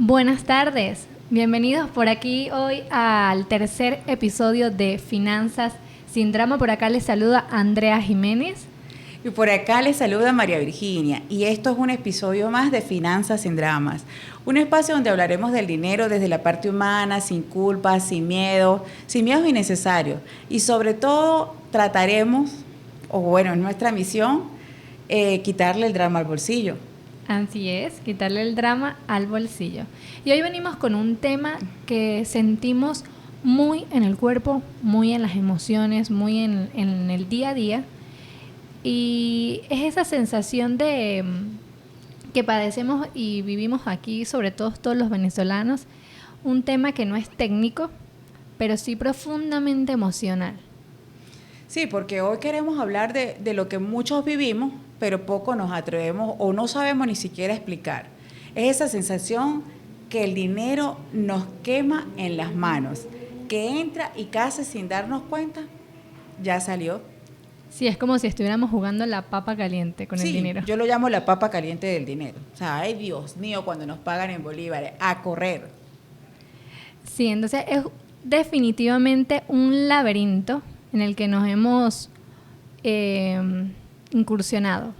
Buenas tardes, bienvenidos por aquí hoy al tercer episodio de Finanzas sin Drama. Por acá les saluda Andrea Jiménez. Y por acá les saluda María Virginia, y esto es un episodio más de Finanzas sin Dramas, un espacio donde hablaremos del dinero desde la parte humana, sin culpas, sin miedos innecesarios, y sobre todo trataremos, o bueno, es nuestra misión, quitarle el drama al bolsillo. Así es, quitarle el drama al bolsillo. Y hoy venimos con un tema que sentimos muy en el cuerpo, muy en las emociones, muy en el día a día. Y es esa sensación de que padecemos y vivimos aquí, sobre todo todos los venezolanos, un tema que no es técnico, pero sí profundamente emocional. Sí, porque hoy queremos hablar de lo que muchos vivimos, pero poco nos atrevemos o no sabemos ni siquiera explicar. Es esa sensación que el dinero nos quema en las manos, que entra y casi sin darnos cuenta, ya salió. Sí, es como si estuviéramos jugando la papa caliente con el dinero. Sí, yo lo llamo la papa caliente del dinero. O sea, ay Dios mío, cuando nos pagan en bolívares, a correr. Sí, entonces es definitivamente un laberinto en el que nos hemos incursionado.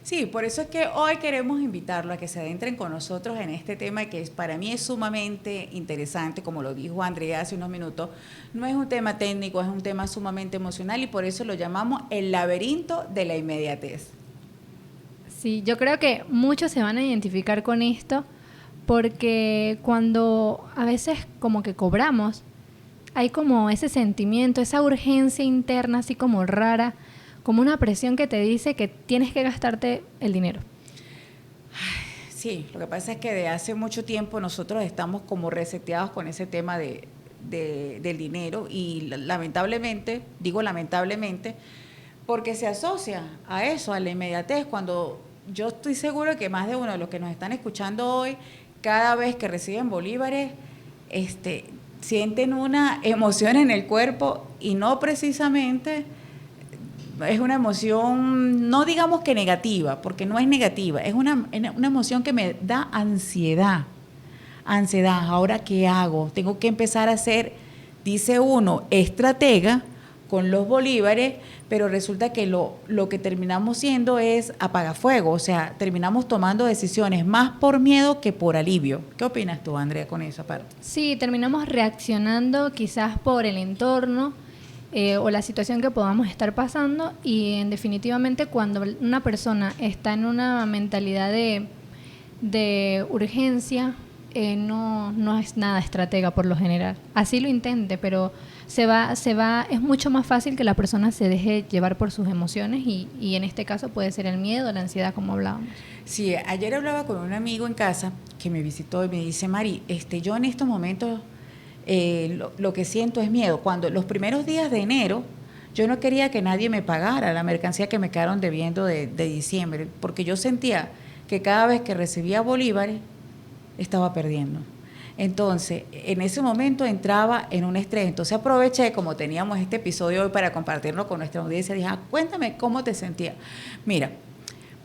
Sí, por eso es que hoy queremos invitarlo a que se adentren con nosotros en este tema que para mí es sumamente interesante, como lo dijo Andrea hace unos minutos. No es un tema técnico, es un tema sumamente emocional y por eso lo llamamos el laberinto de la inmediatez. Sí, yo creo que muchos se van a identificar con esto porque cuando a veces como que cobramos, hay como ese sentimiento, esa urgencia interna así como rara, como una presión que te dice que tienes que gastarte el dinero. Sí, lo que pasa es que de hace mucho tiempo nosotros estamos como reseteados con ese tema del dinero y lamentablemente, digo lamentablemente, porque se asocia a eso, a la inmediatez, cuando yo estoy seguro que más de uno de los que nos están escuchando hoy, cada vez que reciben bolívares, sienten una emoción en el cuerpo y no precisamente es una emoción, no digamos que negativa, porque no es negativa, es una emoción que me da ansiedad. Ansiedad, ¿ahora qué hago? Tengo que empezar a ser, dice uno, estratega con los bolívares, pero resulta que lo que terminamos siendo es apagafuego, o sea, terminamos tomando decisiones más por miedo que por alivio. ¿Qué opinas tú, Andrea, con esa parte? Sí, terminamos reaccionando quizás por el entorno o la situación que podamos estar pasando y definitivamente cuando una persona está en una mentalidad de urgencia, no es nada estratega por lo general. Así lo intente, pero es mucho más fácil que la persona se deje llevar por sus emociones y en este caso puede ser el miedo, la ansiedad, como hablábamos. Sí, ayer hablaba con un amigo en casa que me visitó y me dice, Mari, yo en estos momentos lo que siento es miedo. Cuando los primeros días de enero yo no quería que nadie me pagara la mercancía que me quedaron debiendo de diciembre, porque yo sentía que cada vez que recibía bolívares estaba perdiendo. Entonces, en ese momento entraba en un estrés. Entonces aproveché, como teníamos este episodio hoy para compartirlo con nuestra audiencia, dije, cuéntame cómo te sentías. Mira,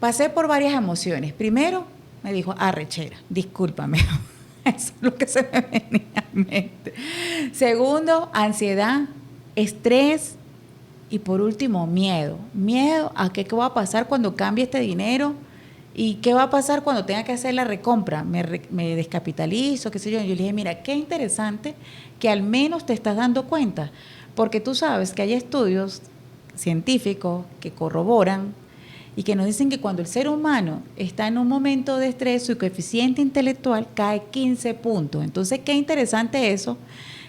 pasé por varias emociones. Primero, me dijo, arrechera, discúlpame. Eso es lo que se me venía a mente. Segundo, ansiedad, estrés y por último, miedo. Miedo a qué va a pasar cuando cambie este dinero. ¿Y qué va a pasar cuando tenga que hacer la recompra? ¿Me descapitalizo? ¿Qué sé yo? Yo le dije, mira, qué interesante que al menos te estás dando cuenta, porque tú sabes que hay estudios científicos que corroboran y que nos dicen que cuando el ser humano está en un momento de estrés, su coeficiente intelectual cae 15 puntos. Entonces, qué interesante eso,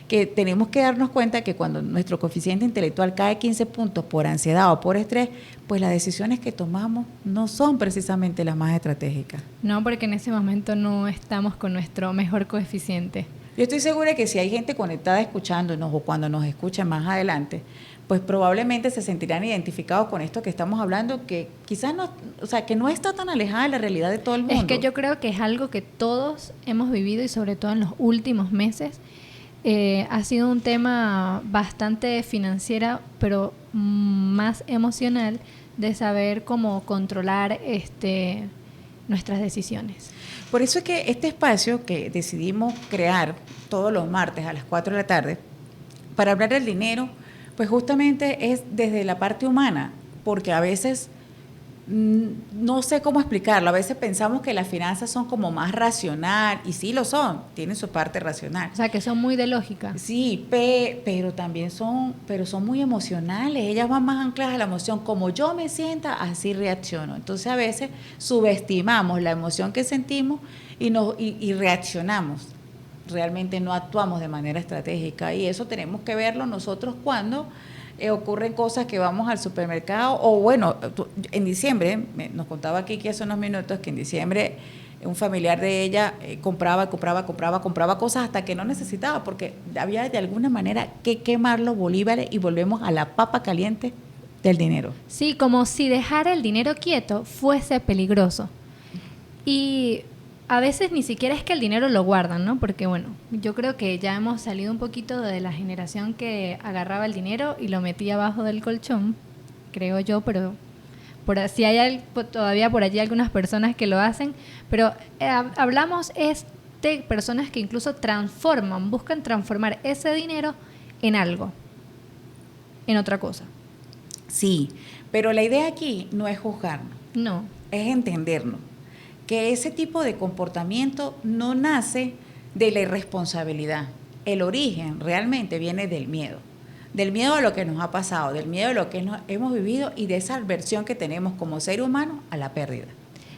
que tenemos que darnos cuenta que cuando nuestro coeficiente intelectual cae 15 puntos por ansiedad o por estrés, pues las decisiones que tomamos no son precisamente las más estratégicas. No, porque en ese momento no estamos con nuestro mejor coeficiente. Yo estoy segura que si hay gente conectada escuchándonos o cuando nos escuchen más adelante, pues probablemente se sentirán identificados con esto que estamos hablando, que quizás no, o sea, que no está tan alejada de la realidad de todo el mundo. Es que yo creo que es algo que todos hemos vivido y sobre todo en los últimos meses. Ha sido un tema bastante financiero, pero más emocional, de saber cómo controlar nuestras decisiones. Por eso es que este espacio que decidimos crear todos los martes a las 4 de la tarde, para hablar del dinero, pues justamente es desde la parte humana, porque a veces no sé cómo explicarlo, a veces pensamos que las finanzas son como más racional, y sí lo son, tienen su parte racional. O sea, que son muy de lógica. Sí, pero también son muy emocionales, ellas van más ancladas a la emoción, como yo me sienta, así reacciono. Entonces a veces subestimamos la emoción que sentimos y reaccionamos, realmente no actuamos de manera estratégica, y eso tenemos que verlo nosotros cuando ocurren cosas que vamos al supermercado, o bueno, en diciembre, nos contaba Kiki hace unos minutos que en diciembre un familiar de ella compraba cosas hasta que no necesitaba, porque había de alguna manera que quemar los bolívares, y volvemos a la papa caliente del dinero. Sí, como si dejar el dinero quieto fuese peligroso. Y a veces ni siquiera es que el dinero lo guardan, ¿no? Porque bueno, yo creo que ya hemos salido un poquito de la generación que agarraba el dinero y lo metía abajo del colchón, creo yo, pero si hay todavía por allí algunas personas que lo hacen, pero hablamos es de personas que incluso buscan transformar ese dinero en algo, en otra cosa. Sí, pero la idea aquí no es juzgarnos, No. es entendernos, que ese tipo de comportamiento no nace de la irresponsabilidad. El origen realmente viene del miedo a lo que nos ha pasado, del miedo a lo que hemos vivido, y de esa aversión que tenemos como ser humano a la pérdida.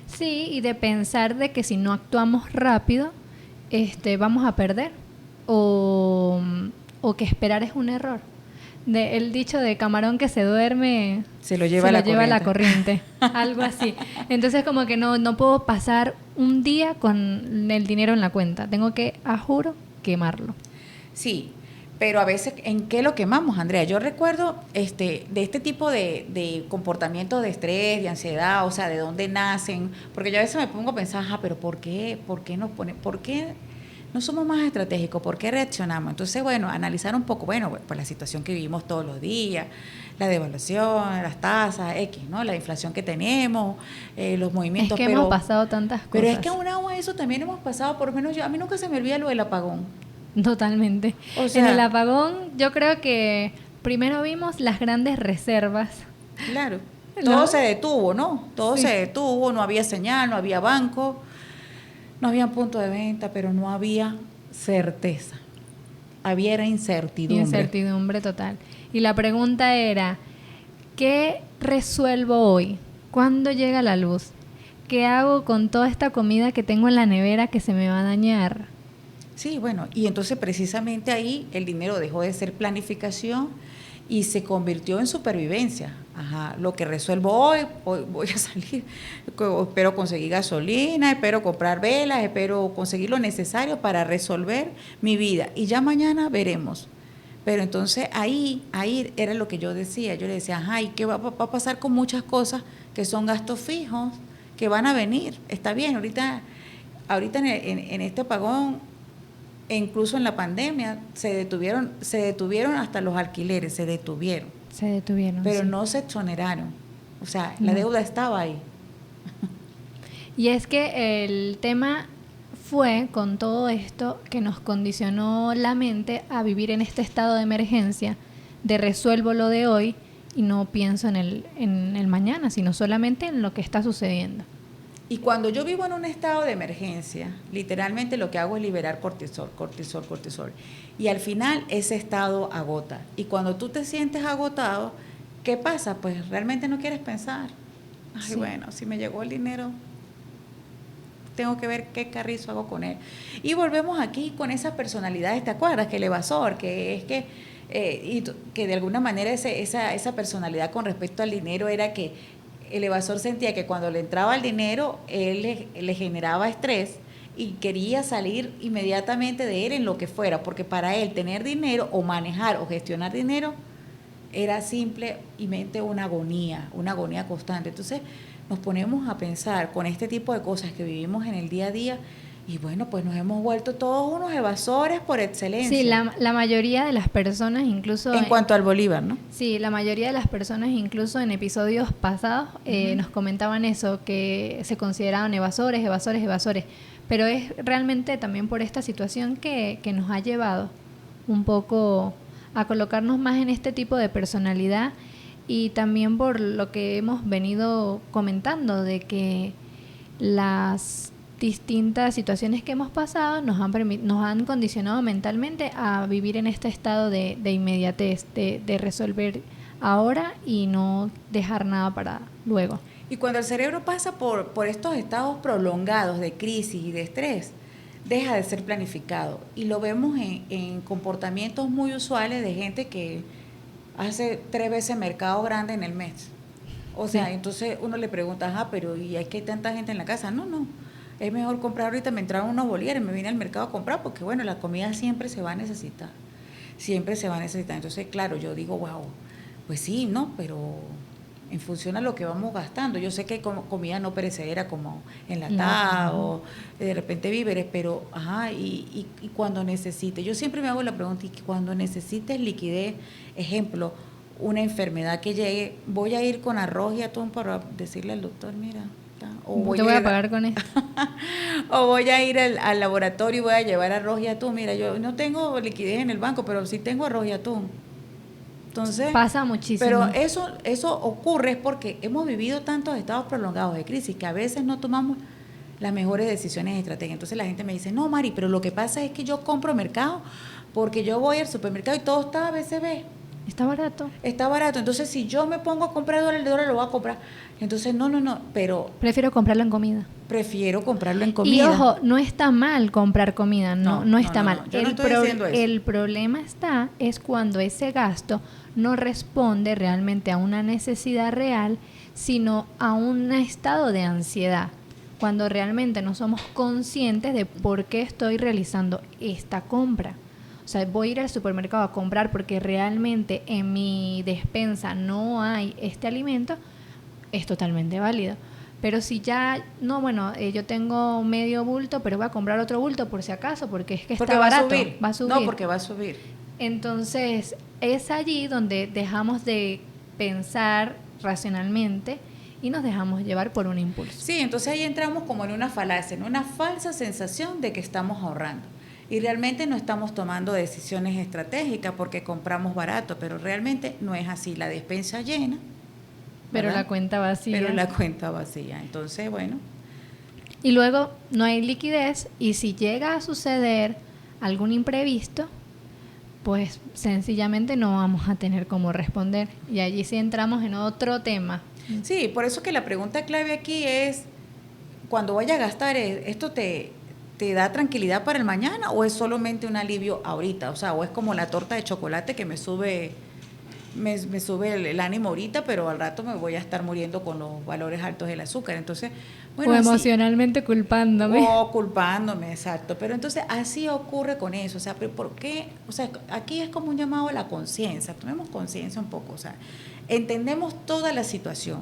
Sí, y de pensar de que si no actuamos rápido, vamos a perder, o que esperar es un error. El dicho de camarón que se duerme se lo lleva la corriente. Algo así. Entonces como que no puedo pasar un día con el dinero en la cuenta, tengo que, a juro, quemarlo. Sí, pero a veces, ¿en qué lo quemamos, Andrea? Yo recuerdo de este tipo de comportamientos de estrés, de ansiedad, o sea, de dónde nacen, porque yo a veces me pongo a pensar, pero ¿por qué no somos más estratégicos? ¿Por qué reaccionamos? Entonces, bueno, analizar un poco, bueno, pues la situación que vivimos todos los días, la devaluación, las tasas, ¿no? La inflación que tenemos, los movimientos. Es que hemos pasado tantas cosas. Pero es que aunado a eso también hemos pasado, por lo menos a mí nunca se me olvida lo del apagón. Totalmente. O sea, en el apagón yo creo que primero vimos las grandes reservas. Claro. Todo se detuvo, ¿no? Todo se detuvo, no había señal, no había banco. No había punto de venta, pero no había certeza. Había incertidumbre. Incertidumbre total. Y la pregunta era, ¿qué resuelvo hoy? ¿Cuándo llega la luz? ¿Qué hago con toda esta comida que tengo en la nevera que se me va a dañar? Sí, bueno, y entonces precisamente ahí el dinero dejó de ser planificación y se convirtió en supervivencia. Ajá, lo que resuelvo hoy voy a salir, espero conseguir gasolina, espero comprar velas, espero conseguir lo necesario para resolver mi vida, y ya mañana veremos. Pero entonces ahí era lo que yo decía, yo le decía, ¿y qué va a pasar con muchas cosas que son gastos fijos, que van a venir? Está bien, ahorita en este apagón, e incluso en la pandemia, se detuvieron hasta los alquileres, se detuvieron. Pero sí, no se exoneraron. O sea, la deuda estaba ahí. Y es que el tema fue con todo esto que nos condicionó la mente a vivir en este estado de emergencia, de resuelvo lo de hoy y no pienso en el mañana, sino solamente en lo que está sucediendo. Y cuando yo vivo en un estado de emergencia, literalmente lo que hago es liberar cortisol. Y al final ese estado agota. Y cuando tú te sientes agotado, ¿qué pasa? Pues realmente no quieres pensar. Sí. Bueno, si me llegó el dinero, tengo que ver qué carrizo hago con él. Y volvemos aquí con esas personalidades, ¿te acuerdas? Que el evasor, que es que, y que de alguna manera esa personalidad con respecto al dinero era que el evasor sentía que cuando le entraba el dinero, él le generaba estrés y quería salir inmediatamente de él en lo que fuera, porque para él tener dinero o manejar o gestionar dinero era simplemente una agonía constante. Entonces nos ponemos a pensar con este tipo de cosas que vivimos en el día a día, Y bueno, pues nos hemos vuelto todos unos evasores por excelencia. Sí, la mayoría de las personas, incluso... En cuanto al bolívar, ¿no? Sí, la mayoría de las personas, incluso en episodios pasados, nos comentaban eso, que se consideraban evasores, evasores, evasores. Pero es realmente también por esta situación que nos ha llevado un poco a colocarnos más en este tipo de personalidad, y también por lo que hemos venido comentando, de que las distintas situaciones que hemos pasado nos han condicionado mentalmente a vivir en este estado de inmediatez, de resolver ahora y no dejar nada para luego. Y cuando el cerebro pasa por estos estados prolongados de crisis y de estrés, deja de ser planificado. Y lo vemos en comportamientos muy usuales de gente que hace 3 veces mercado grande en el mes. O sea, sí. Entonces uno le pregunta, pero ¿y es que hay tanta gente en la casa? No. Es mejor comprar ahorita, me entraron unos bolívares, me vine al mercado a comprar, porque bueno, la comida siempre se va a necesitar. Siempre se va a necesitar. Entonces, claro, yo digo, wow, pues sí, ¿no? Pero en función a lo que vamos gastando. Yo sé que hay comida no perecedera como enlatada o de repente víveres, pero y cuando necesite. Yo siempre me hago la pregunta, y cuando necesites liquidez, ejemplo, una enfermedad que llegue, voy a ir con arroz y atún para decirle al doctor, mira, o te voy a pagar con esto. O voy a ir al laboratorio y voy a llevar arroz y atún. Mira, yo no tengo liquidez en el banco, pero sí tengo arroz y atún. Entonces, pasa muchísimo. Pero eso ocurre es porque hemos vivido tantos estados prolongados de crisis que a veces no tomamos las mejores decisiones estratégicas. Entonces la gente me dice, no, Mari, pero lo que pasa es que yo compro mercado porque yo voy al supermercado y todo está BCB. Está barato. Está barato. Entonces, si yo me pongo a comprar dólar, el dólar lo voy a comprar. Entonces, no, pero... Prefiero comprarlo en comida. Prefiero comprarlo en comida. Y ojo, no está mal comprar comida, no está mal. Yo no estoy diciendo eso. El problema es cuando ese gasto no responde realmente a una necesidad real, sino a un estado de ansiedad. Cuando realmente no somos conscientes de por qué estoy realizando esta compra. O sea, voy a ir al supermercado a comprar porque realmente en mi despensa no hay este alimento, es totalmente válido. Pero si ya, yo tengo medio bulto, pero voy a comprar otro bulto por si acaso, porque es que está barato. Va a subir. No, porque va a subir. Entonces, es allí donde dejamos de pensar racionalmente y nos dejamos llevar por un impulso. Sí, entonces ahí entramos como en una falacia, en una falsa sensación de que estamos ahorrando. Y realmente no estamos tomando decisiones estratégicas porque compramos barato, pero realmente no es así. La despensa llena, pero ¿verdad? la cuenta vacía. Pero la cuenta vacía. Entonces, bueno. Y luego no hay liquidez, y si llega a suceder algún imprevisto, pues sencillamente no vamos a tener cómo responder. Y allí sí entramos en otro tema. Sí, por eso que la pregunta clave aquí es, cuando vaya a gastar, ¿esto te da tranquilidad para el mañana o es solamente un alivio ahorita? O sea, o es como la torta de chocolate que me sube el ánimo ahorita, pero al rato me voy a estar muriendo con los valores altos del azúcar. Entonces, bueno, o emocionalmente culpándome. O culpándome, exacto. Pero entonces así ocurre con eso. O sea, ¿por qué? O sea, aquí es como un llamado a la conciencia. Tomemos conciencia un poco. O sea, entendemos toda la situación,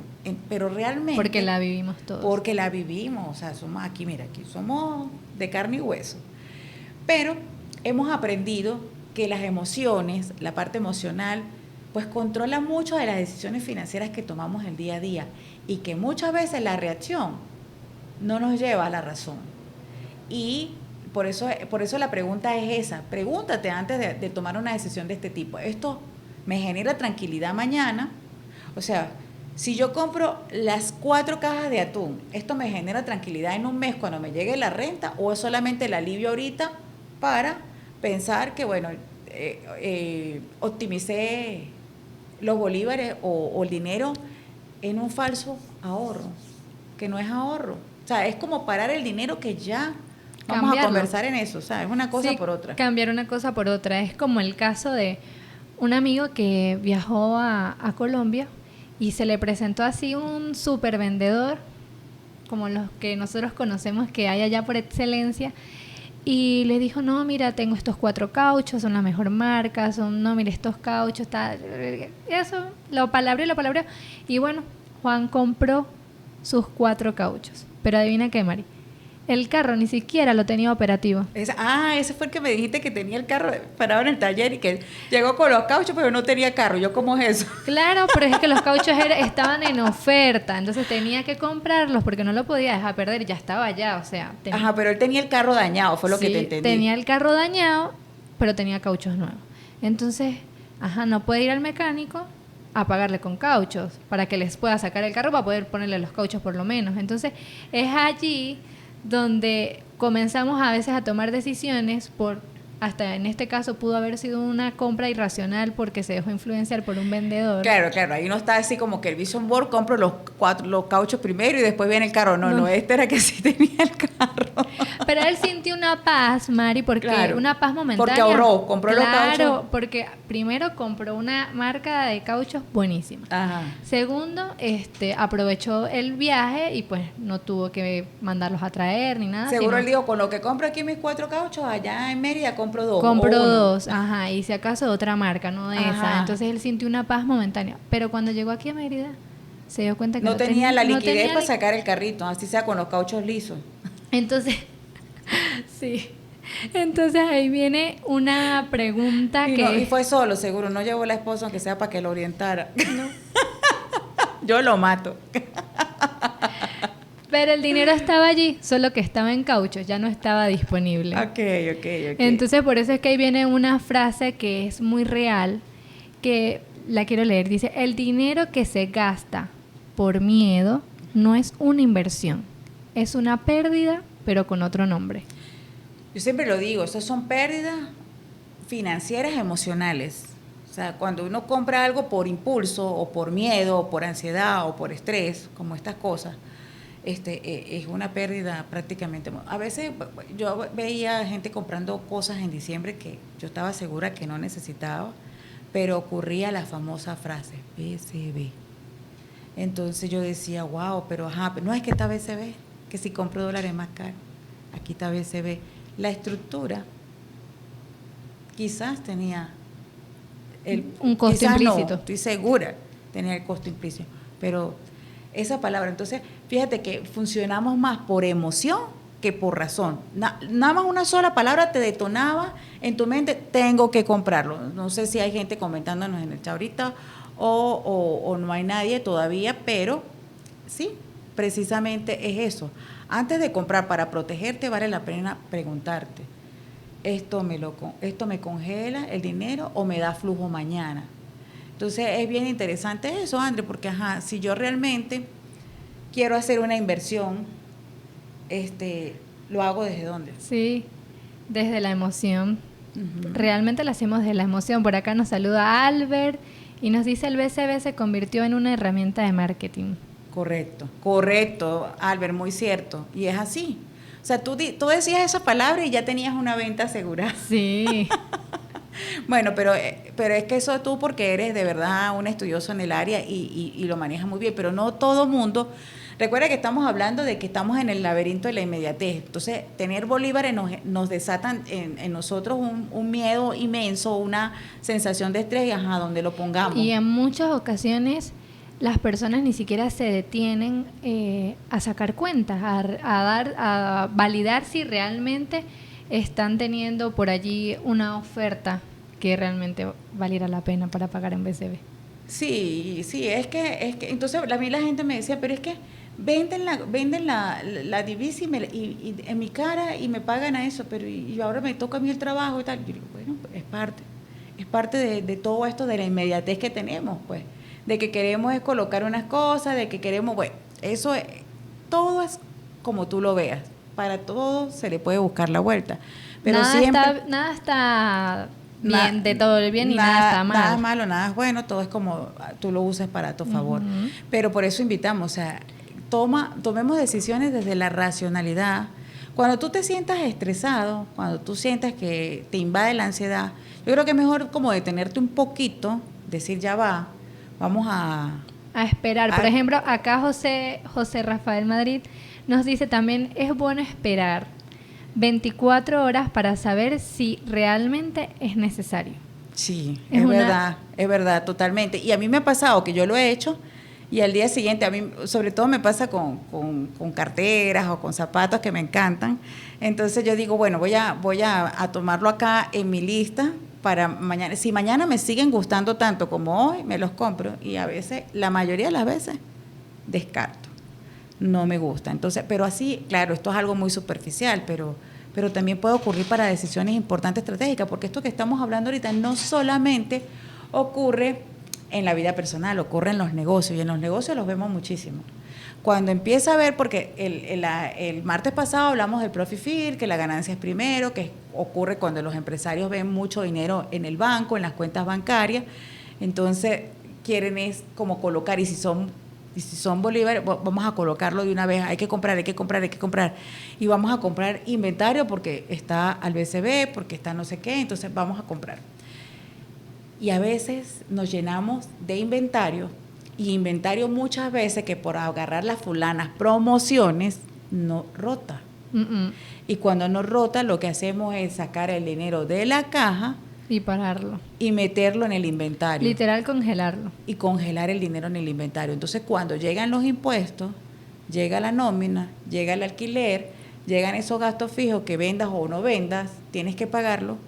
pero realmente... Porque la vivimos todos. Porque la vivimos. O sea, somos aquí somos de carne y hueso. Pero hemos aprendido que las emociones, la parte emocional, pues controla mucho de las decisiones financieras que tomamos el día a día, y que muchas veces la reacción no nos lleva a la razón. Y por eso la pregunta es esa. Pregúntate antes de tomar una decisión de este tipo. ¿Esto me genera tranquilidad mañana? O sea, si yo compro las 4 cajas de atún, ¿esto me genera tranquilidad en un mes cuando me llegue la renta, o es solamente el alivio ahorita para pensar que, bueno, optimicé los bolívares o el dinero en un falso ahorro, que no es ahorro? O sea, es como parar el dinero que ya vamos a conversar en eso. O sea, es una cosa por otra. Cambiar una cosa por otra. Es como el caso de un amigo que viajó a Colombia y se le presentó así un súper vendedor, como los que nosotros conocemos que hay allá por excelencia, y le dijo, no, mira, tengo estos 4 cauchos, son la mejor marca, mira, estos cauchos, eso, lo palabreó, y bueno, Juan compró sus 4 cauchos. Pero adivina qué, Mari, el carro ni siquiera lo tenía operativo. Ese fue el que me dijiste que tenía el carro parado en el taller y que llegó con los cauchos, pero no tenía carro. ¿Yo cómo es eso? Claro, pero es que los cauchos estaban en oferta, entonces tenía que comprarlos porque no lo podía dejar perder, ya estaba allá, o sea. Ajá, pero él tenía el carro dañado, fue lo que te entendí. Tenía el carro dañado, pero tenía cauchos nuevos. Entonces, no puede ir al mecánico a pagarle con cauchos para que les pueda sacar el carro para poder ponerle los cauchos por lo menos. Entonces, es allí donde comenzamos a veces a tomar decisiones hasta en este caso pudo haber sido una compra irracional porque se dejó influenciar por un vendedor. Claro, ahí no está así como que el Vision Board compro los cauchos primero y después viene el carro. No, este era que sí tenía el carro. Pero él sintió una paz, Mari, porque una paz momentánea. Porque compró los cauchos. Claro, porque primero compró una marca de cauchos buenísima. Ajá. Segundo, aprovechó el viaje y pues no tuvo que mandarlos a traer ni nada. Seguro él dijo, con lo que compro aquí mis 4 cauchos, allá en Mérida compro 2. Compro 2, y si acaso de otra marca, no de esa. Entonces él sintió una paz momentánea. Pero cuando llegó aquí a Mérida, se dio cuenta que no tenía la liquidez para sacar el carrito, así sea con los cauchos lisos. Entonces, sí. Entonces ahí viene una pregunta y fue solo, seguro, no llevó la esposa aunque sea para que lo orientara. No. Yo lo mato. Pero el dinero estaba allí, solo que estaba en cauchos, ya no estaba disponible. Ok. Entonces por eso es que ahí viene una frase que es muy real, que la quiero leer. Dice, el dinero que se gasta por miedo no es una inversión, es una pérdida, pero con otro nombre. Yo siempre lo digo, esas son pérdidas financieras emocionales. O sea, cuando uno compra algo por impulso o por miedo o por ansiedad o por estrés, como estas cosas, es una pérdida prácticamente. A veces yo veía gente comprando cosas en diciembre que yo estaba segura que no necesitaba, pero ocurría la famosa frase, BCB. Entonces yo decía, wow, pero no es que está BCB, que si compro dólares más caro, aquí está BCB. La estructura quizás tenía un costo implícito. No, estoy segura, tenía el costo implícito, pero esa palabra, entonces, fíjate que funcionamos más por emoción que por razón. Nada más una sola palabra te detonaba en tu mente, tengo que comprarlo. No sé si hay gente comentándonos en el chat ahorita o no hay nadie todavía, pero sí, precisamente es eso. Antes de comprar, para protegerte, vale la pena preguntarte, ¿esto me congela el dinero o me da flujo mañana? Entonces es bien interesante eso, André, porque si yo realmente quiero hacer una inversión, ¿lo hago desde dónde? Sí, desde la emoción. Uh-huh. Realmente lo hacemos desde la emoción. Por acá nos saluda Albert y nos dice el BCB se convirtió en una herramienta de marketing. Correcto, Albert, muy cierto. Y es así. O sea, tú decías esa palabra y ya tenías una venta asegurada. Sí. Bueno, pero es que eso tú porque eres de verdad un estudioso en el área y lo manejas muy bien, pero no todo mundo. Recuerda que estamos hablando de que estamos en el laberinto de la inmediatez. Entonces, tener bolívares nos desatan en nosotros un miedo inmenso, una sensación de estrés, donde lo pongamos. Y en muchas ocasiones las personas ni siquiera se detienen a sacar cuentas, a validar si realmente están teniendo por allí una oferta que realmente valiera la pena para pagar en BCB. Sí, es que entonces a mí la gente me decía, pero es que venden la divisa y en mi cara y me pagan a eso, pero y ahora me toca a mí el trabajo y tal. Yo digo, bueno, es parte de todo esto de la inmediatez que tenemos, pues, de que queremos es colocar unas cosas, de que queremos, bueno, eso es, todo es como tú lo veas, para todo se le puede buscar la vuelta, pero nada está bien, de todo el bien y nada está mal. Nada es malo, nada es bueno, todo es como tú lo uses para tu favor. Uh-huh. Pero por eso invitamos, o sea, tomemos decisiones desde la racionalidad. Cuando tú te sientas estresado, cuando tú sientas que te invade la ansiedad, yo creo que es mejor como detenerte un poquito, decir ya va, vamos a esperar. Por ejemplo, acá José Rafael Madrid nos dice también, es bueno esperar 24 horas para saber si realmente es necesario. Sí, es verdad, totalmente. Y a mí me ha pasado que yo lo he hecho y al día siguiente, a mí sobre todo me pasa con carteras o con zapatos que me encantan, entonces yo digo, bueno, voy a tomarlo acá en mi lista para mañana. Si mañana me siguen gustando tanto como hoy, me los compro, y a veces, la mayoría de las veces, descarto, no me gusta. Entonces, pero así, claro, esto es algo muy superficial, pero también puede ocurrir para decisiones importantes estratégicas, porque esto que estamos hablando ahorita no solamente ocurre en la vida personal, ocurre en los negocios, y en los negocios los vemos muchísimo. Cuando empieza a ver, porque el martes pasado hablamos del profit first, que la ganancia es primero, que ocurre cuando los empresarios ven mucho dinero en el banco, en las cuentas bancarias, entonces quieren es como colocar, y si son bolívares, vamos a colocarlo de una vez, hay que comprar, y vamos a comprar inventario porque está al BCB, porque está no sé qué, entonces vamos a comprar. Y a veces nos llenamos de inventario, y inventario muchas veces que por agarrar las fulanas promociones no rota. Y cuando no rota, lo que hacemos es sacar el dinero de la caja y pararlo y meterlo en el inventario. Literal, congelarlo. Y congelar el dinero en el inventario. Entonces, cuando llegan los impuestos, llega la nómina, llega el alquiler, llegan esos gastos fijos que vendas o no vendas, tienes que pagarlo.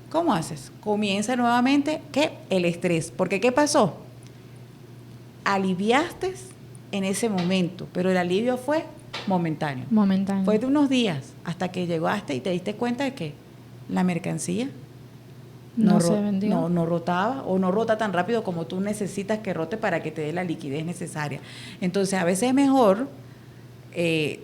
¿Cómo haces? Comienza nuevamente, ¿qué? El estrés. Porque ¿qué pasó? Aliviaste en ese momento, pero el alivio fue momentáneo. Fue de unos días hasta que llegaste y te diste cuenta de que la mercancía no rotaba, o no rota tan rápido como tú necesitas que rote para que te dé la liquidez necesaria. Entonces, a veces es mejor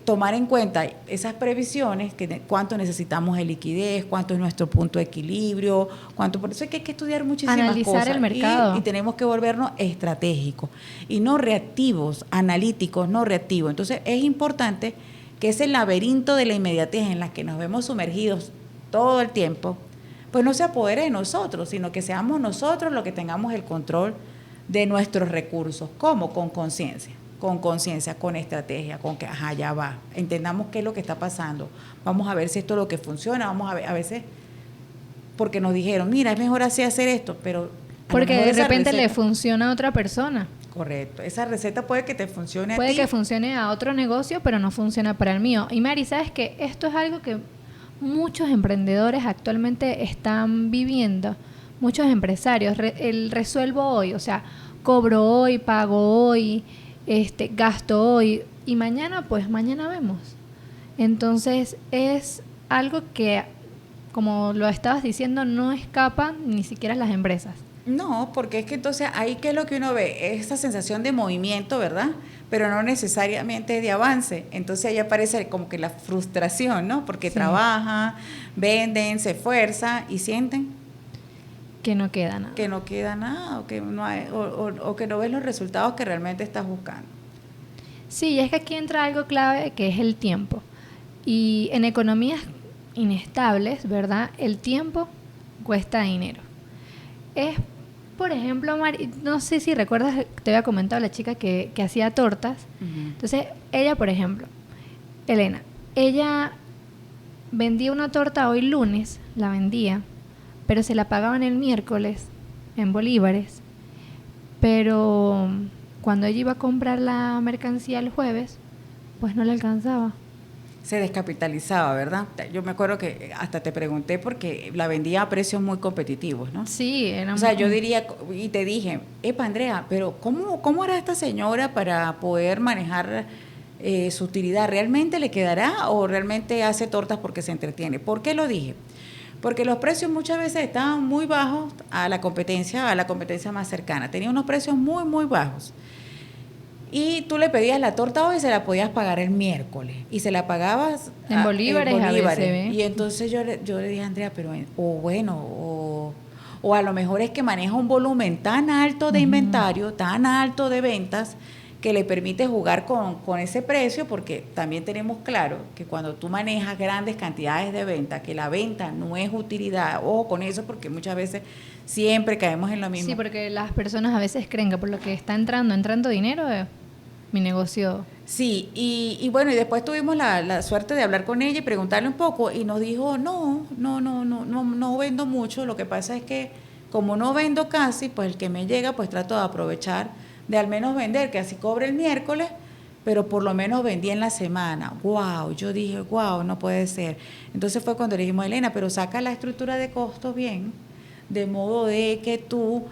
tomar en cuenta esas previsiones, cuánto necesitamos de liquidez, cuánto es nuestro punto de equilibrio, por eso es que hay que estudiar muchísimas analizar cosas, el mercado, y tenemos que volvernos estratégicos y no reactivos, analíticos, no reactivos. Entonces es importante que ese laberinto de la inmediatez en la que nos vemos sumergidos todo el tiempo, pues no se apodere de nosotros, sino que seamos nosotros los que tengamos el control de nuestros recursos. ¿Cómo? Con conciencia, con estrategia, con que, ya va, entendamos qué es lo que está pasando, vamos a ver si esto es lo que funciona, vamos a ver, a veces, porque nos dijeron, mira, es mejor así hacer esto, pero porque de repente le funciona a otra persona. Correcto, esa receta puede que te funcione a ti. Puede que funcione a otro negocio, pero no funciona para el mío. Y Mari, ¿sabes qué? Esto es algo que muchos emprendedores actualmente están viviendo, muchos empresarios, el resuelvo hoy, o sea, cobro hoy, pago hoy, gasto hoy, y mañana, pues mañana vemos. Entonces es algo que, como lo estabas diciendo, no escapa ni siquiera a las empresas. No, porque es que entonces ahí, ¿qué es lo que uno ve? Esa sensación de movimiento, ¿verdad? Pero no necesariamente de avance. Entonces ahí aparece como que la frustración, ¿no? Porque trabajan, venden, se esfuerzan y sienten que no queda nada. Que no queda nada, o que no hay, o que no ves los resultados que realmente estás buscando. Sí, y es que aquí entra algo clave, que es el tiempo. Y en economías inestables, ¿verdad? El tiempo cuesta dinero. Por ejemplo, no sé si recuerdas, te había comentado la chica que hacía tortas. Uh-huh. Entonces, ella, por ejemplo, Elena, ella vendía una torta hoy lunes, la vendía, pero se la pagaban el miércoles en bolívares. Pero cuando ella iba a comprar la mercancía el jueves, pues no le alcanzaba. Se descapitalizaba, ¿verdad? Yo me acuerdo que hasta te pregunté porque la vendía a precios muy competitivos, ¿no? Sí, era o sea, yo diría, y te dije, Andrea, pero ¿cómo hará esta señora para poder manejar su utilidad? ¿Realmente le quedará o realmente hace tortas porque se entretiene? ¿Por qué lo dije? Porque los precios muchas veces estaban muy bajos a la competencia más cercana. Tenía unos precios muy, muy bajos. Y tú le pedías la torta hoy y se la podías pagar el miércoles. Y se la pagabas en bolívares. Y entonces yo le dije a Andrea, pero o a lo mejor es que maneja un volumen tan alto de inventario, tan alto de ventas, que le permite jugar con ese precio, porque también tenemos claro que cuando tú manejas grandes cantidades de venta, que la venta no es utilidad, ojo con eso, porque muchas veces siempre caemos en lo mismo. Sí, porque las personas a veces creen que por lo que está entrando dinero, mi negocio. Sí, y bueno, y después tuvimos la suerte de hablar con ella y preguntarle un poco, y nos dijo, no vendo mucho, lo que pasa es que como no vendo casi, pues el que me llega, pues trato de aprovechar de al menos vender, que así cobre el miércoles, pero por lo menos vendí en la semana. ¡Wow! Yo dije, ¡wow! No puede ser. Entonces fue cuando le dijimos a Elena, pero saca la estructura de costos bien, de modo de que tú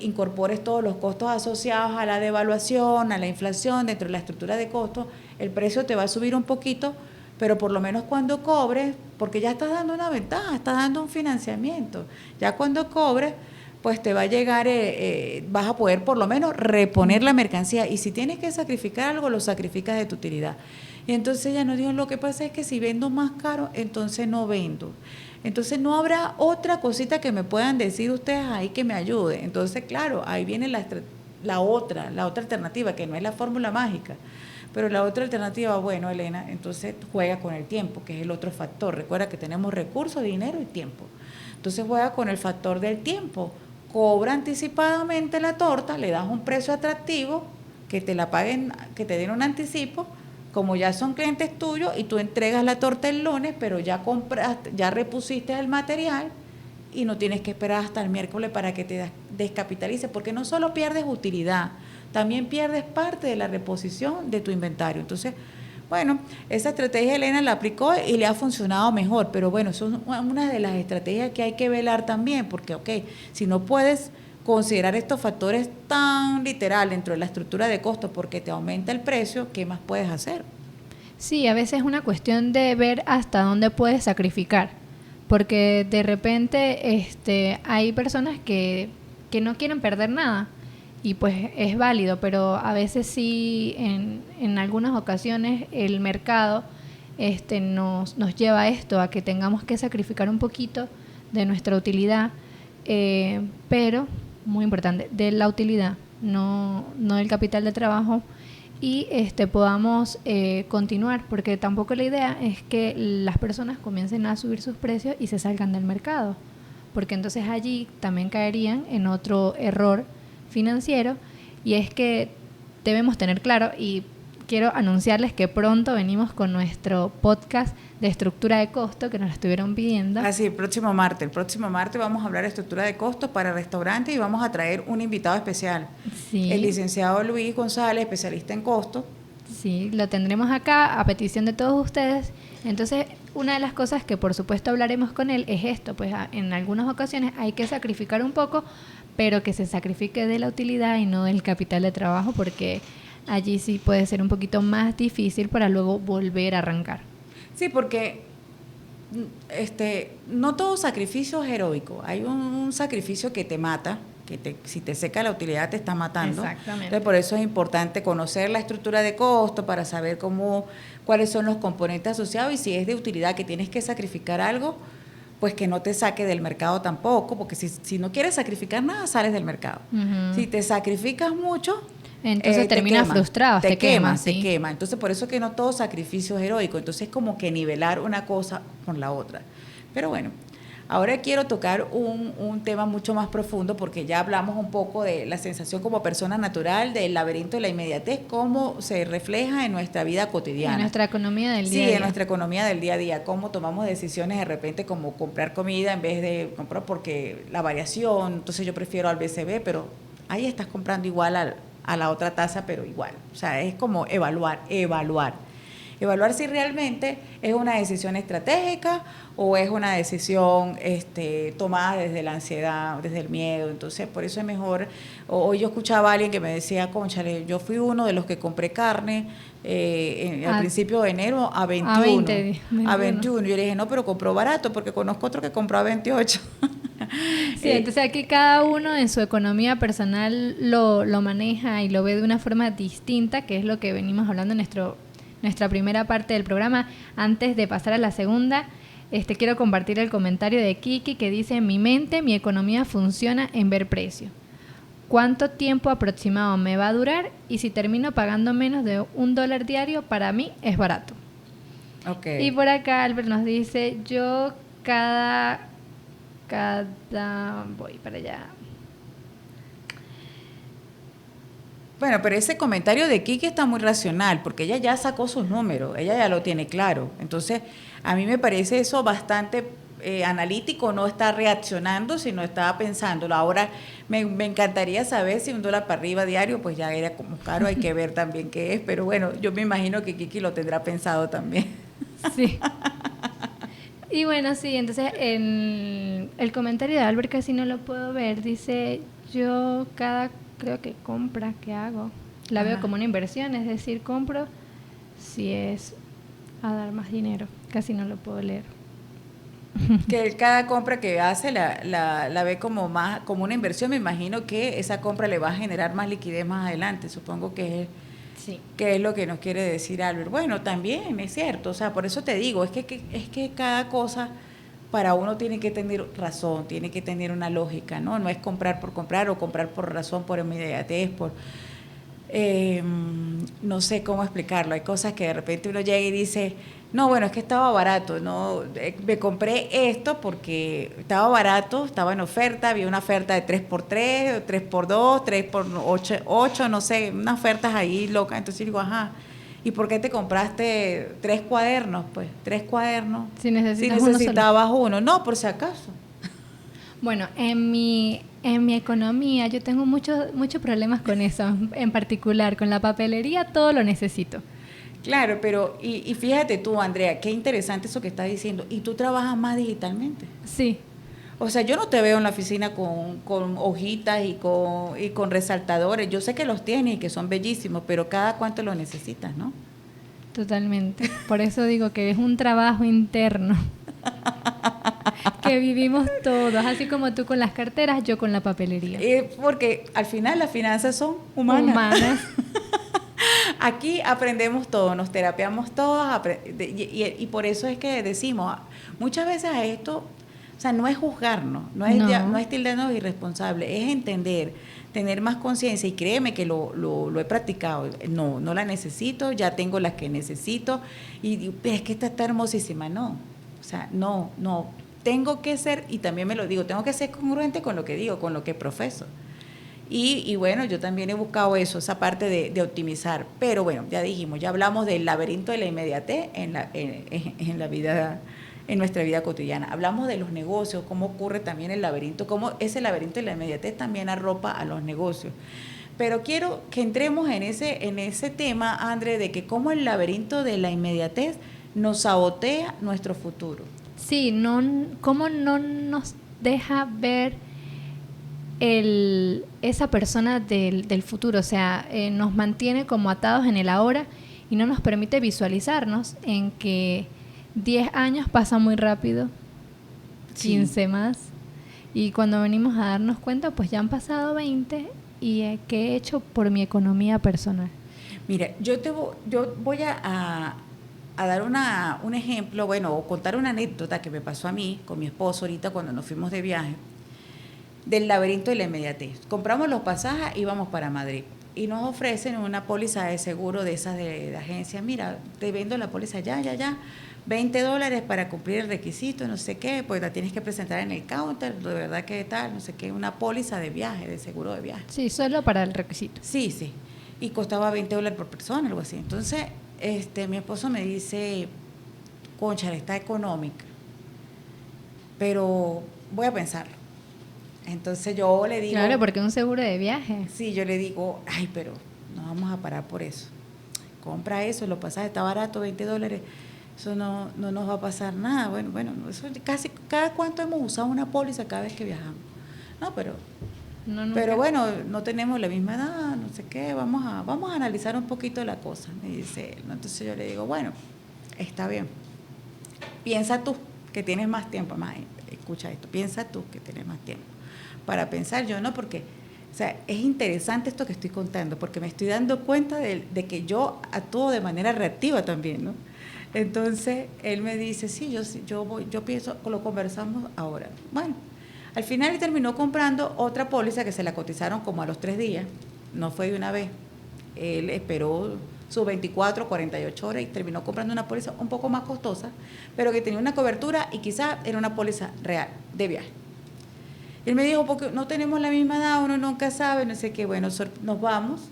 incorpores todos los costos asociados a la devaluación, a la inflación, dentro de la estructura de costos. El precio te va a subir un poquito, pero por lo menos cuando cobres, porque ya estás dando una ventaja, estás dando un financiamiento. Ya cuando cobres, pues te va a llegar, vas a poder por lo menos reponer la mercancía, y si tienes que sacrificar algo, lo sacrificas de tu utilidad. Y entonces ella nos dijo, lo que pasa es que si vendo más caro, entonces no vendo. Entonces no habrá otra cosita que me puedan decir ustedes ahí que me ayude. Entonces, claro, ahí viene la otra alternativa, que no es la fórmula mágica. Pero la otra alternativa, bueno, Elena, entonces juega con el tiempo, que es el otro factor. Recuerda que tenemos recursos, dinero y tiempo. Entonces juega con el factor del tiempo. Cobra anticipadamente la torta, le das un precio atractivo, que te la paguen, que te den un anticipo, como ya son clientes tuyos, y tú entregas la torta el lunes, pero ya compraste, ya repusiste el material y no tienes que esperar hasta el miércoles para que te descapitalices, porque no solo pierdes utilidad, también pierdes parte de la reposición de tu inventario. Entonces, bueno, esa estrategia Elena la aplicó y le ha funcionado mejor, pero bueno, son una de las estrategias que hay que velar también, porque, si no puedes considerar estos factores tan literal dentro de la estructura de costos porque te aumenta el precio, ¿qué más puedes hacer? Sí, a veces es una cuestión de ver hasta dónde puedes sacrificar, porque de repente hay personas que no quieren perder nada, y pues es válido, pero a veces sí, en algunas ocasiones el mercado nos lleva a esto, a que tengamos que sacrificar un poquito de nuestra utilidad, pero muy importante, de la utilidad, no del capital de trabajo, y podamos continuar, porque tampoco la idea es que las personas comiencen a subir sus precios y se salgan del mercado, porque entonces allí también caerían en otro error financiero, y es que debemos tener claro, y quiero anunciarles que pronto venimos con nuestro podcast de estructura de costo, que nos lo estuvieron pidiendo. Así, el próximo martes vamos a hablar de estructura de costos para restaurantes, y vamos a traer un invitado especial, sí, el licenciado Luis González, especialista en costos. Sí, lo tendremos acá a petición de todos ustedes. Entonces, una de las cosas que por supuesto hablaremos con él es esto, pues en algunas ocasiones hay que sacrificar un poco, pero que se sacrifique de la utilidad y no del capital de trabajo, porque allí sí puede ser un poquito más difícil para luego volver a arrancar. Sí, porque no todo sacrificio es heroico. Hay un sacrificio que te mata, si te seca la utilidad te está matando. Exactamente. Entonces, por eso es importante conocer la estructura de costo para saber cuáles son los componentes asociados, y si es de utilidad que tienes que sacrificar algo, pues que no te saque del mercado tampoco, porque si no quieres sacrificar nada, sales del mercado. Uh-huh. Si te sacrificas mucho, entonces terminas frustrado, te quema. Entonces, por eso que no todo sacrificio es heroico. Entonces, es como que nivelar una cosa con la otra. Pero bueno, ahora quiero tocar un tema mucho más profundo, porque ya hablamos un poco de la sensación como persona natural, del laberinto de la inmediatez, cómo se refleja en nuestra vida cotidiana. En nuestra economía del día a día. Sí, en nuestra economía del día a día, cómo tomamos decisiones de repente como comprar comida en vez de comprar porque la variación, entonces yo prefiero al BCB, pero ahí estás comprando igual a la otra tasa, pero igual. O sea, es como evaluar si realmente es una decisión estratégica o es una decisión tomada desde la ansiedad, desde el miedo. Entonces, por eso es mejor. Hoy yo escuchaba a alguien que me decía, cónchale, yo fui uno de los que compré carne al principio de enero a 21. A 21. Yo le dije, no, pero compró barato, porque conozco otro que compró a 28. Sí, entonces aquí cada uno en su economía personal lo maneja y lo ve de una forma distinta, que es lo que venimos hablando en nuestra primera parte del programa. Antes de pasar a la segunda, quiero compartir el comentario de Kiki, que dice: en mi mente, mi economía funciona en ver precio. ¿Cuánto tiempo aproximado me va a durar? Y si termino pagando menos de $1 diario, para mí es barato. Okay. Y por acá Albert nos dice: yo voy para allá. Bueno, pero ese comentario de Kiki está muy racional, porque ella ya sacó sus números, ella ya lo tiene claro. Entonces, a mí me parece eso bastante analítico, no está reaccionando, sino estaba pensándolo. Ahora me encantaría saber si $1 para arriba diario, pues ya era como caro, hay que ver también qué es, pero bueno, yo me imagino que Kiki lo tendrá pensado también. Sí. Y bueno, sí, entonces el comentario de Albert casi no lo puedo ver. Dice, yo creo que compra que hago, la veo como una inversión, es decir, compro si es a dar más dinero. Casi no lo puedo leer. Que él cada compra que hace la ve como una inversión. Me imagino que esa compra le va a generar más liquidez más adelante. Supongo sí, que es lo que nos quiere decir Albert. Bueno, también es cierto. O sea, por eso te digo, es que cada cosa para uno tiene que tener razón, tiene que tener una lógica, ¿no? No es comprar por comprar o comprar por razón, por inmediatez, no sé cómo explicarlo. Hay cosas que de repente uno llega y dice, no, bueno, es que estaba barato, no, me compré esto porque estaba barato, estaba en oferta, había una oferta de 3x3, 3x2, 3x8, no sé, unas ofertas ahí locas. Entonces digo, ajá, ¿y por qué te compraste 3 cuadernos? Pues 3 cuadernos. Si necesitas necesitabas uno, no, por si acaso. Bueno, en mi economía yo tengo muchos problemas con eso, en particular con la papelería, todo lo necesito. Claro, pero y fíjate tú, Andrea, qué interesante eso que estás diciendo. ¿Y tú trabajas más digitalmente? Sí. O sea, yo no te veo en la oficina con hojitas y con resaltadores. Yo sé que los tienes y que son bellísimos, pero cada cuánto los necesitas, ¿no? Totalmente. Por eso digo que es un trabajo interno. Que vivimos todos, así como tú con las carteras, yo con la papelería. Porque al final las finanzas son humanas. Aquí aprendemos todo, nos terapiamos todos, y por eso es que decimos, muchas veces a esto, o sea, no es juzgarnos, no es tildarnos irresponsables, es entender, tener más conciencia, y créeme que lo he practicado. No la necesito, ya tengo las que necesito, y es que esta está hermosísima. No, o sea, no, tengo que ser, y también me lo digo, tengo que ser congruente con lo que digo, con lo que profeso. Y bueno, yo también he buscado eso, esa parte de optimizar. Pero bueno, ya dijimos, ya hablamos del laberinto de la inmediatez en la vida, en nuestra vida cotidiana. Hablamos de los negocios, cómo ocurre también el laberinto, cómo ese laberinto de la inmediatez también arropa a los negocios. Pero quiero que entremos en ese tema, André, de que cómo el laberinto de la inmediatez nos sabotea nuestro futuro. Sí, cómo no nos deja ver esa persona del futuro, o sea, nos mantiene como atados en el ahora y no nos permite visualizarnos en que 10 años pasan muy rápido, 15 más, y cuando venimos a darnos cuenta, pues ya han pasado 20 y ¿qué he hecho por mi economía personal? Mira, yo voy a dar un ejemplo, bueno, o contar una anécdota que me pasó a mí con mi esposo ahorita cuando nos fuimos de viaje, del laberinto de la inmediatez. Compramos los pasajes y íbamos para Madrid. Y nos ofrecen una póliza de seguro de esas de agencia. Mira, te vendo la póliza ya, $20 para cumplir el requisito, no sé qué, pues la tienes que presentar en el counter, de verdad que tal, no sé qué, una póliza de viaje, de seguro de viaje. Sí, solo para el requisito. Sí. Y costaba $20 por persona, algo así. Entonces, mi esposo me dice, concha, está económica, pero voy a pensarlo. Entonces yo le digo... Claro, porque es un seguro de viaje. Sí, yo le digo, ay, pero no vamos a parar por eso. Compra eso, los pasajes está barato, $20. Eso no nos va a pasar nada. Bueno, eso casi cada cuánto hemos usado una póliza cada vez que viajamos. No, pero bueno, no tenemos la misma edad, no sé qué, vamos a analizar un poquito la cosa, me dice él. Entonces yo le digo, bueno, está bien. Piensa tú que tienes más tiempo, más, escucha esto, piensa tú que tienes más tiempo para pensar. Yo no, porque, o sea, es interesante esto que estoy contando, porque me estoy dando cuenta de que yo actúo de manera reactiva también, ¿no? Entonces, él me dice, sí, yo pienso, lo conversamos ahora. Bueno, al final él terminó comprando otra póliza que se la cotizaron como a los 3 días, no fue de una vez. Él esperó sus 24, 48 horas y terminó comprando una póliza un poco más costosa, pero que tenía una cobertura y quizás era una póliza real de viaje. Él me dijo, porque no tenemos la misma edad, uno nunca sabe, no sé qué. Bueno, nos vamos,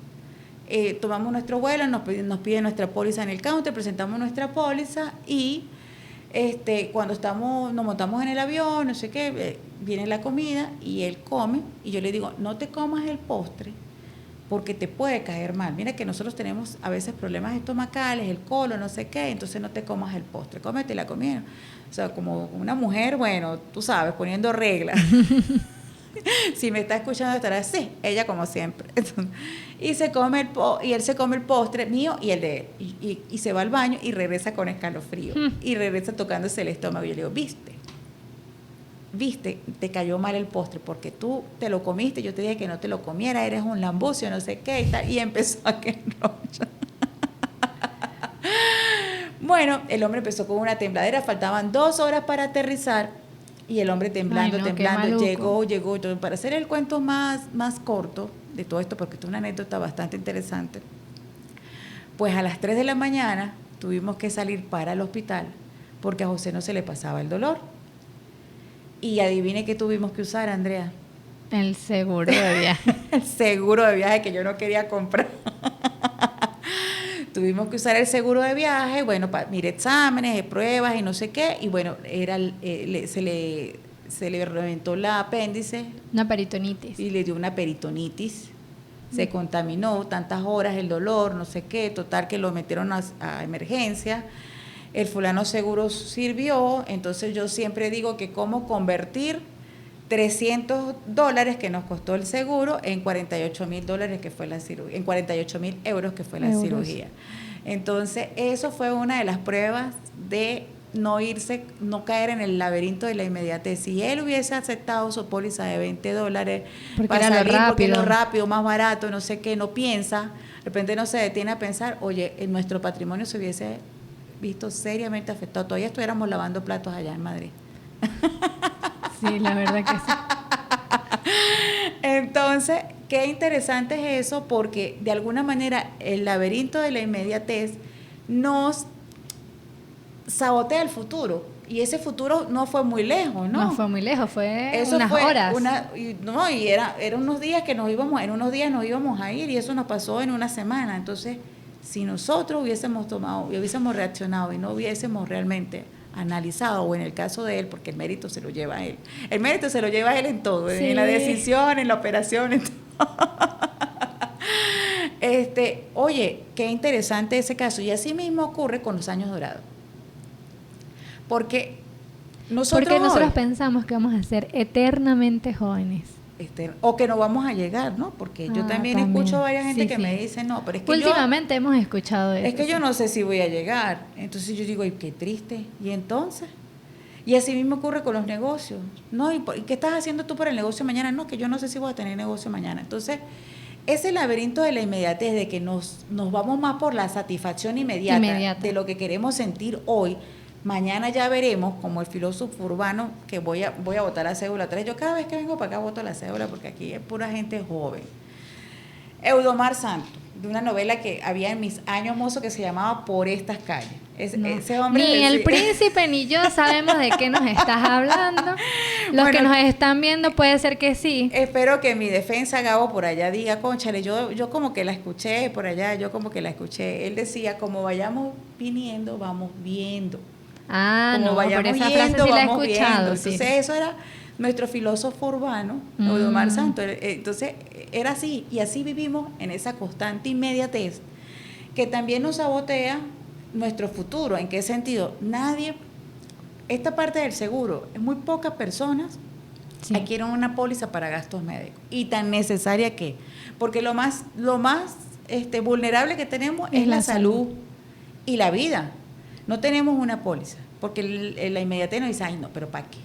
tomamos nuestro vuelo, nos piden nuestra póliza en el counter, presentamos nuestra póliza y Cuando nos montamos en el avión, no sé qué, viene la comida y él come y yo le digo, no te comas el postre porque te puede caer mal. Mira que nosotros tenemos a veces problemas estomacales, el colon, no sé qué, entonces no te comas el postre, cómete la comida. O sea, como una mujer, bueno, tú sabes, poniendo reglas. Si me está escuchando estará así, ella como siempre. Entonces, y él se come el postre mío y el de él. Y se va al baño y regresa con escalofrío. Y regresa tocándose el estómago. Y yo le digo, viste, te cayó mal el postre porque tú te lo comiste, yo te dije que no te lo comiera, eres un lambucio, no sé qué y tal. Y empezó a que enrolla. Bueno, el hombre empezó con una tembladera, faltaban 2 horas para aterrizar. Y el hombre temblando, llegó, para hacer el cuento más corto de todo esto, porque esto es una anécdota bastante interesante, pues a las 3 de la mañana tuvimos que salir para el hospital, porque a José no se le pasaba el dolor. Y adivine qué tuvimos que usar, Andrea. El seguro de viaje. El seguro de viaje que yo no quería comprar. Tuvimos que usar el seguro de viaje, bueno, mire, exámenes, pruebas y no sé qué, y bueno, se le reventó el apéndice. Una peritonitis. Y le dio una peritonitis. Se contaminó, tantas horas, el dolor, no sé qué, total que lo metieron a emergencia. El fulano seguro sirvió, entonces yo siempre digo que cómo convertir $300 que nos costó el seguro en $48,000 que fue la cirugía, en 48,000 euros que fue la cirugía. Entonces, eso fue una de las pruebas de no caer en el laberinto de la inmediatez. Si él hubiese aceptado su póliza de $20 para salir, porque lo rápido, más barato, no sé qué, no piensa, de repente no se detiene a pensar, oye, nuestro patrimonio se hubiese visto seriamente afectado. Todavía estuviéramos lavando platos allá en Madrid. Sí, la verdad que sí. Entonces, qué interesante es eso, porque de alguna manera el laberinto de la inmediatez nos sabotea el futuro. Y ese futuro no fue muy lejos, ¿no? No fue muy lejos, fue unas horas. Y era unos días que nos íbamos a ir, y eso nos pasó en una semana. Entonces, si nosotros hubiésemos reaccionado y no hubiésemos realmente analizado, o en el caso de él, porque el mérito se lo lleva a él. El mérito se lo lleva a él en todo, sí. En la decisión, en la operación, en todo. Oye, qué interesante ese caso. Y así mismo ocurre con los años dorados. Porque nosotros pensamos que vamos a ser eternamente jóvenes. O que no vamos a llegar, ¿no? Porque yo también escucho a varias gente que me dice, no, pero es que últimamente hemos escuchado eso. Es que yo no sé si voy a llegar. Entonces yo digo, ay, qué triste. ¿Y entonces? Y así mismo ocurre con los negocios. No, ¿y qué estás haciendo tú para el negocio mañana? No, que yo no sé si voy a tener negocio mañana. Entonces, ese laberinto de la inmediatez, de que nos vamos más por la satisfacción inmediata de lo que queremos sentir hoy. Mañana ya veremos, como el filósofo urbano, que voy a votar la cédula 3. Yo cada vez que vengo para acá voto la cédula, porque aquí es pura gente joven. Eudomar Santos, de una novela que había en mis años mozos que se llamaba Por estas calles. Ese hombre ni el príncipe ni yo sabemos de qué nos estás hablando. Los que nos están viendo puede ser que sí. Espero que mi defensa, Gabo, por allá diga, cónchale, yo como que la escuché por allá, Él decía, como vayamos viniendo, vamos viendo. Como vayamos pero esa frase sí la he escuchado. Entonces, eso era nuestro filósofo urbano, Eudomar Santos. Entonces, era así, y así vivimos en esa constante inmediatez que también nos sabotea nuestro futuro. ¿En qué sentido? Esta parte del seguro, muy pocas personas adquieren una póliza para gastos médicos, y tan necesaria que, porque lo más vulnerable que tenemos es la salud y la vida. No tenemos una póliza, porque la inmediatez nos dice, ay no, pero ¿para qué?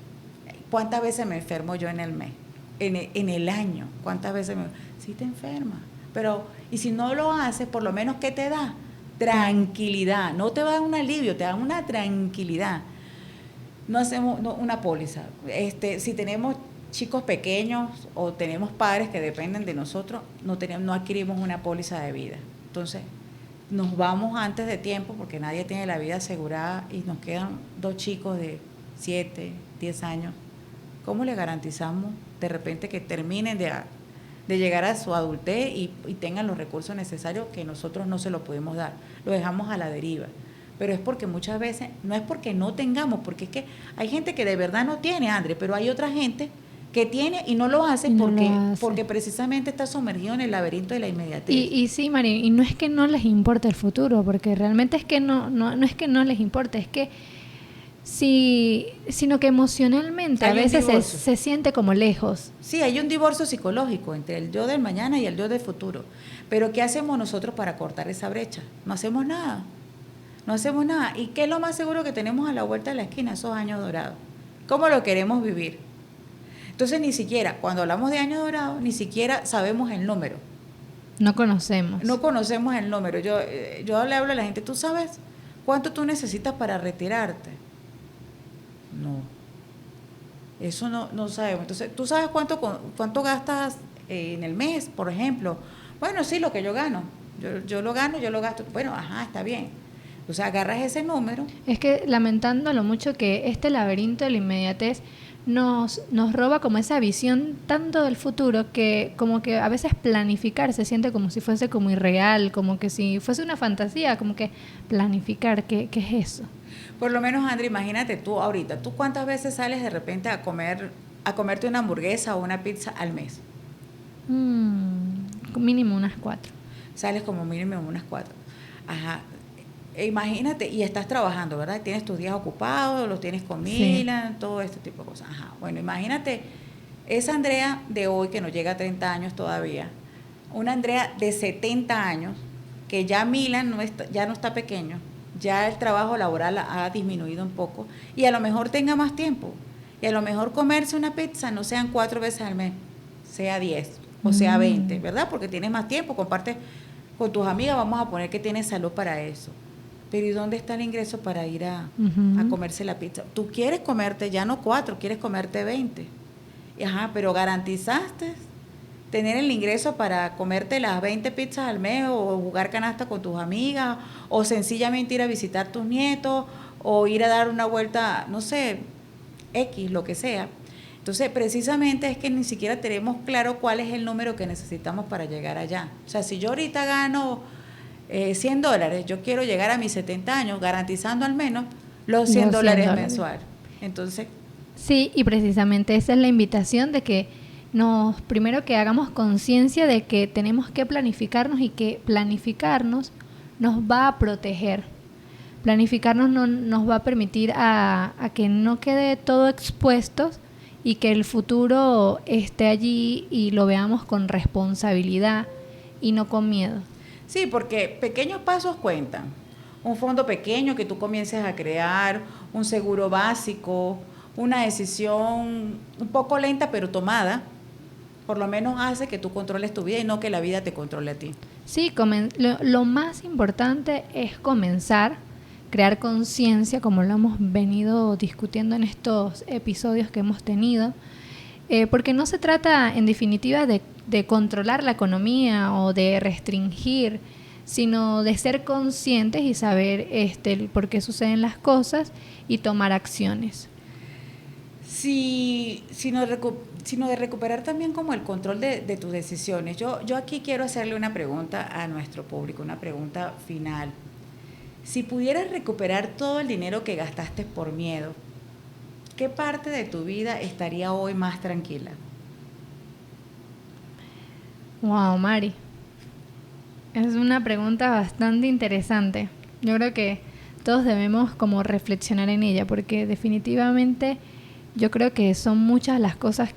¿Cuántas veces me enfermo yo en el mes? En el año, ¿cuántas veces sí te enfermas? Pero, y si no lo haces, por lo menos, ¿qué te da? Tranquilidad. No te va a dar un alivio, te da una tranquilidad. No hacemos una póliza. Si tenemos chicos pequeños o tenemos padres que dependen de nosotros, no adquirimos una póliza de vida. Entonces, nos vamos antes de tiempo porque nadie tiene la vida asegurada y nos quedan 2 chicos de 7, 10 años. ¿Cómo le garantizamos de repente que terminen de llegar a su adultez y tengan los recursos necesarios que nosotros no se los podemos dar? Lo dejamos a la deriva. pero es porque muchas veces, no es porque no tengamos, porque es que hay gente que de verdad no tiene, André, pero hay otra gente que tiene y no lo hace, Y no porque, lo hace. porque precisamente está sumergido en el laberinto de la inmediatez. Y sí, Mari, y no es que no les importe el futuro, porque realmente es que no es que no les importe, es que sí, sino que emocionalmente a Hay un veces divorcio. se siente como lejos. Sí, hay un divorcio psicológico entre el yo del mañana y el yo del futuro. Pero ¿qué hacemos nosotros para cortar esa brecha? No hacemos nada. No hacemos nada. ¿Y qué es lo más seguro que tenemos a la vuelta de la esquina? Esos años dorados. ¿Cómo lo queremos vivir? Entonces ni siquiera, cuando hablamos de años dorados, ni siquiera sabemos el número. No conocemos. No conocemos el número. Yo le hablo a la gente, ¿tú sabes cuánto tú necesitas para retirarte? No. Eso no sabemos. Entonces, ¿tú sabes cuánto gastas en el mes, por ejemplo? Bueno, sí, lo que yo gano. Yo lo gano, yo lo gasto. Bueno, ajá, está bien. O sea, agarras ese número. Es que lamentando lo mucho que este laberinto de la inmediatez nos roba como esa visión tanto del futuro que como que a veces planificar se siente como si fuese como irreal, como que si fuese una fantasía, como que planificar, ¿qué es eso? Por lo menos, Andrea, imagínate tú ahorita, ¿tú cuántas veces sales de repente a comerte una hamburguesa o una pizza al mes? Mínimo unas 4. Sales como mínimo unas 4. Ajá. Imagínate, y estás trabajando, ¿verdad? Tienes tus días ocupados, los tienes con Milan, todo este tipo de cosas. Ajá. Bueno, imagínate esa Andrea de hoy que no llega a 30 años todavía, una Andrea de 70 años, que ya Milan ya no está pequeño, ya el trabajo laboral ha disminuido un poco, y a lo mejor tenga más tiempo, y a lo mejor comerse una pizza no sean 4 veces al mes, sea 10 o sea 20, ¿verdad? Porque tienes más tiempo, compartes con tus amigas, vamos a poner que tienes salud para eso. Pero ¿y dónde está el ingreso para ir a comerse la pizza? Tú quieres comerte ya no 4, quieres comerte 20. Ajá, pero garantizaste tener el ingreso para comerte las 20 pizzas al mes o jugar canasta con tus amigas o sencillamente ir a visitar tus nietos o ir a dar una vuelta, no sé, X, lo que sea. Entonces, precisamente es que ni siquiera tenemos claro cuál es el número que necesitamos para llegar allá. O sea, si yo ahorita gano $100, yo quiero llegar a mis 70 años garantizando al menos los $100 mensuales. Entonces, sí, y precisamente esa es la invitación de que primero que hagamos conciencia de que tenemos que planificarnos y que planificarnos nos va a proteger. Planificarnos nos va a permitir a que no quede todo expuesto y que el futuro esté allí y lo veamos con responsabilidad y no con miedo. Sí, porque pequeños pasos cuentan. Un fondo pequeño que tú comiences a crear, un seguro básico, una decisión un poco lenta pero tomada, por lo menos hace que tú controles tu vida y no que la vida te controle a ti. Sí, lo más importante es comenzar, crear conciencia, como lo hemos venido discutiendo en estos episodios que hemos tenido, porque no se trata en definitiva de controlar la economía o de restringir, sino de ser conscientes y saber por qué suceden las cosas y tomar acciones. Sino de recuperar también como el control de tus decisiones. Yo aquí quiero hacerle una pregunta a nuestro público, una pregunta final. Si pudieras recuperar todo el dinero que gastaste por miedo, ¿qué parte de tu vida estaría hoy más tranquila? Wow, Mari. Es una pregunta bastante interesante. Yo creo que todos debemos como reflexionar en ella, porque definitivamente yo creo que son muchas las cosas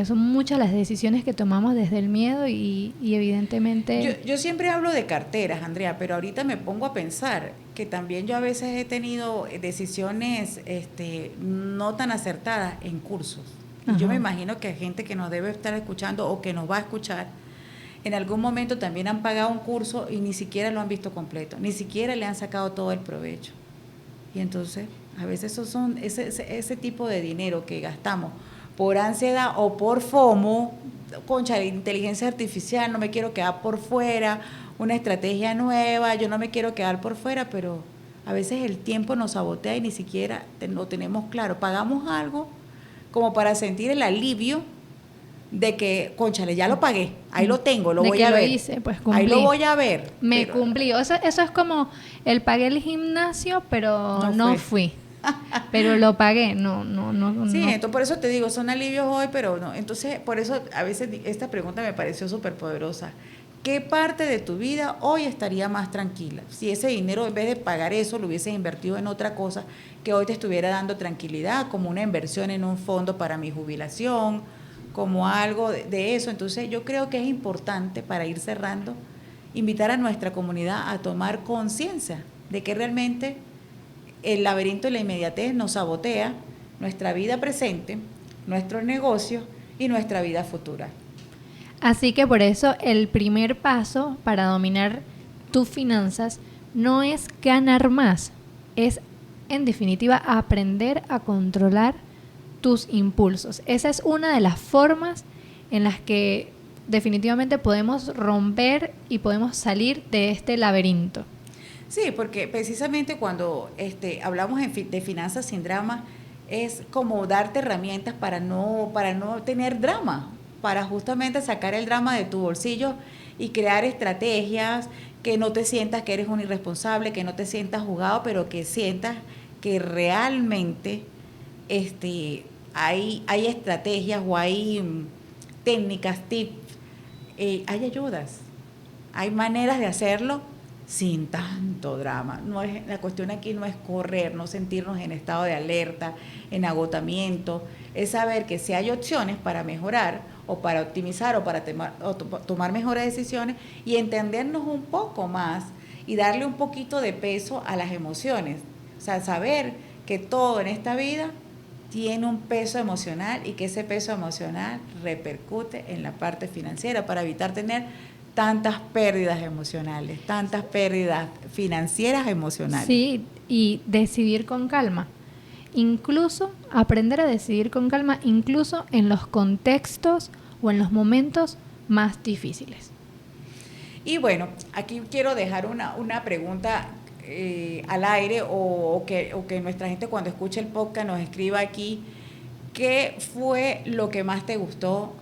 son muchas las decisiones que tomamos desde el miedo y evidentemente... Yo siempre hablo de carteras, Andrea, pero ahorita me pongo a pensar que también yo a veces he tenido decisiones no tan acertadas en cursos. Y yo me imagino que hay gente que nos debe estar escuchando o que nos va a escuchar, en algún momento también han pagado un curso y ni siquiera lo han visto completo, ni siquiera le han sacado todo el provecho. Y entonces, a veces esos son ese tipo de dinero que gastamos por ansiedad o por FOMO, concha, la inteligencia artificial, no me quiero quedar por fuera, una estrategia nueva, yo no me quiero quedar por fuera, pero a veces el tiempo nos sabotea y ni siquiera lo tenemos claro. Pagamos algo como para sentir el alivio de que, cónchale, ya lo pagué, ahí lo tengo, lo de voy que a lo ver. hice, pues cumplí. Ahí lo voy a ver. Me pero cumplí. O sea, eso es como el pagué el gimnasio, pero no fui. Pero lo pagué, Sí, no. entonces por eso te digo, son alivios hoy, pero no. Entonces, por eso a veces esta pregunta me pareció súper poderosa. ¿Qué parte de tu vida hoy estaría más tranquila? Si ese dinero, en vez de pagar eso, lo hubieses invertido en otra cosa que hoy te estuviera dando tranquilidad, como una inversión en un fondo para mi jubilación, como algo de eso. Entonces, yo creo que es importante, para ir cerrando, invitar a nuestra comunidad a tomar conciencia de que realmente el laberinto de la inmediatez nos sabotea nuestra vida presente, nuestros negocios y nuestra vida futura. Así que por eso el primer paso para dominar tus finanzas no es ganar más, es en definitiva aprender a controlar tus impulsos. Esa es una de las formas en las que definitivamente podemos romper y podemos salir de este laberinto. Sí, porque precisamente cuando hablamos de finanzas sin drama, es como darte herramientas para no tener drama, para justamente sacar el drama de tu bolsillo y crear estrategias que no te sientas que eres un irresponsable, que no te sientas jugado, pero que sientas que realmente hay estrategias o hay técnicas, tips, hay ayudas, hay maneras de hacerlo sin tanto drama. No es, la cuestión aquí no es correr, no sentirnos en estado de alerta, en agotamiento, es saber que si hay opciones para mejorar o para optimizar o para tomar mejores decisiones y entendernos un poco más y darle un poquito de peso a las emociones. O sea, saber que todo en esta vida tiene un peso emocional y que ese peso emocional repercute en la parte financiera para evitar tener tantas pérdidas emocionales, tantas pérdidas financieras emocionales. Sí, y decidir con calma. Incluso aprender a decidir con calma, incluso en los contextos o en los momentos más difíciles. Y bueno, aquí quiero dejar una pregunta al aire o que nuestra gente cuando escuche el podcast nos escriba aquí. ¿Qué fue lo que más te gustó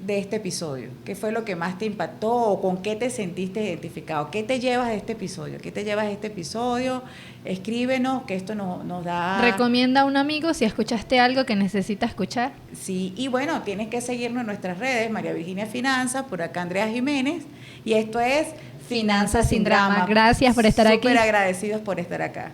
de este episodio? ¿Qué fue lo que más te impactó o con qué te sentiste identificado? ¿Qué te llevas de este episodio? ¿Qué te llevas de este episodio? Escríbenos, que esto nos da... Recomienda a un amigo si escuchaste algo que necesita escuchar. Sí, y bueno, tienes que seguirnos en nuestras redes, María Virginia Finanzas, por acá Andrea Jiménez, y esto es Finanzas sin drama. Gracias por estar aquí. Súper agradecidos por estar acá.